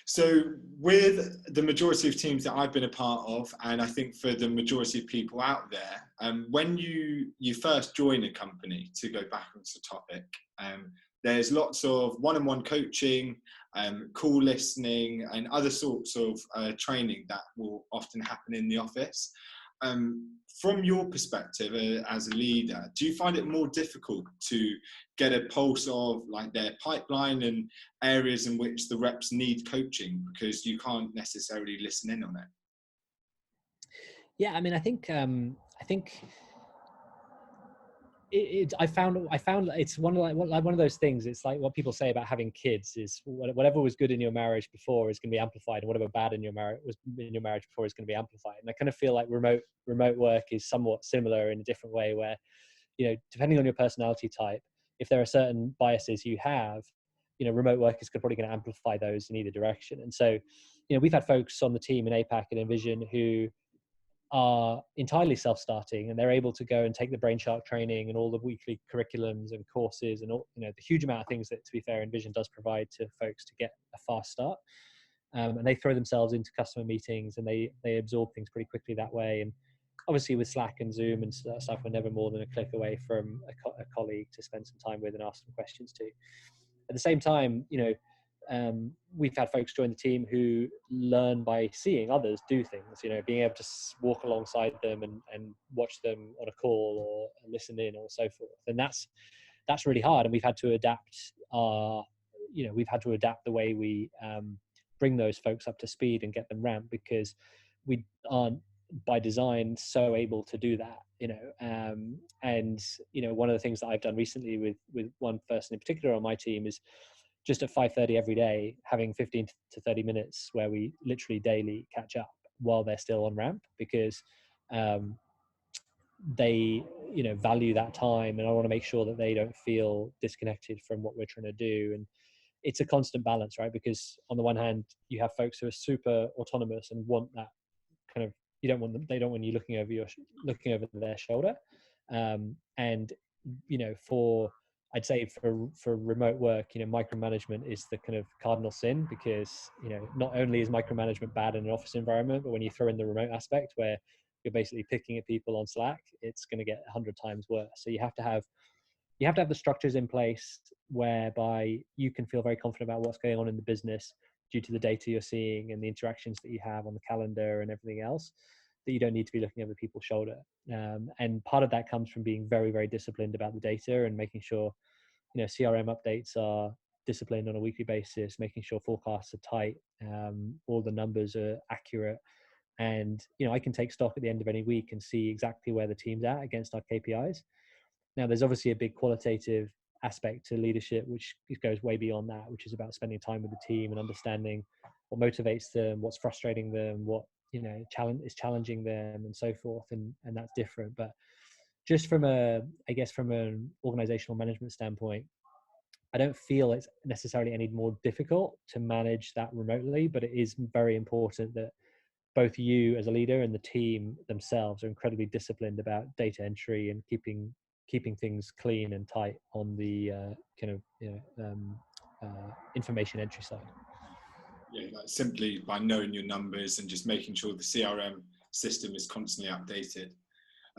So with the majority of teams that I've been a part of, and I think for the majority of people out there, when you first join a company, to go back onto the topic, there's lots of one-on-one coaching, call listening, and other sorts of training that will often happen in the office. From your perspective as a leader, do you find it more difficult to get a pulse of like their pipeline and areas in which the reps need coaching because you can't necessarily listen in on it? Yeah, I mean, I think I found it's one of those things. It's like what people say about having kids is whatever was good in your marriage before is going to be amplified, and whatever bad in your marriage before is going to be amplified. And I kind of feel like remote work is somewhat similar in a different way, where, you know, depending on your personality type, if there are certain biases you have, you know, remote work is probably going to amplify those in either direction. And so, you know, we've had folks on the team in APAC and InVision who are entirely self-starting, and they're able to go and take the Brainshark training and all the weekly curriculums and courses and all, you know, the huge amount of things that, to be fair, InVision does provide to folks to get a fast start. And they throw themselves into customer meetings, and they absorb things pretty quickly that way. And obviously with Slack and Zoom and stuff, we're never more than a click away from a colleague to spend some time with and ask some questions to. At the same time, you know, we've had folks join the team who learn by seeing others do things, you know, being able to walk alongside them and watch them on a call or listen in or so forth. And that's really hard. And we've had to adapt the way we bring those folks up to speed and get them ramped, because we aren't by design so able to do that, you know. And, you know, one of the things that I've done recently with one person in particular on my team is just at 5:30 every day, having 15 to 30 minutes where we literally daily catch up while they're still on ramp, because they, you know, value that time, and I want to make sure that they don't feel disconnected from what we're trying to do. And it's a constant balance, right? Because on the one hand, you have folks who are super autonomous and want that kind of, they don't want you looking over their shoulder. And, you know, I'd say for remote work, you know, micromanagement is the kind of cardinal sin, because, you know, not only is micromanagement bad in an office environment, but when you throw in the remote aspect where you're basically picking at people on Slack, it's going to get 100 times worse. So you have to have the structures in place whereby you can feel very confident about what's going on in the business due to the data you're seeing and the interactions that you have on the calendar and everything else, that you don't need to be looking over people's shoulder. And part of that comes from being very, very disciplined about the data and making sure, you know, CRM updates are disciplined on a weekly basis, making sure forecasts are tight, all the numbers are accurate. And, you know, I can take stock at the end of any week and see exactly where the team's at against our KPIs. Now, there's obviously a big qualitative aspect to leadership, which goes way beyond that, which is about spending time with the team and understanding what motivates them, what's frustrating them, what, you know, is challenging them, and so forth. And that's different. But just from an organizational management standpoint, I don't feel it's necessarily any more difficult to manage that remotely, but it is very important that both you as a leader and the team themselves are incredibly disciplined about data entry and keeping things clean and tight on the information entry side. Yeah, like simply by knowing your numbers and just making sure the CRM system is constantly updated.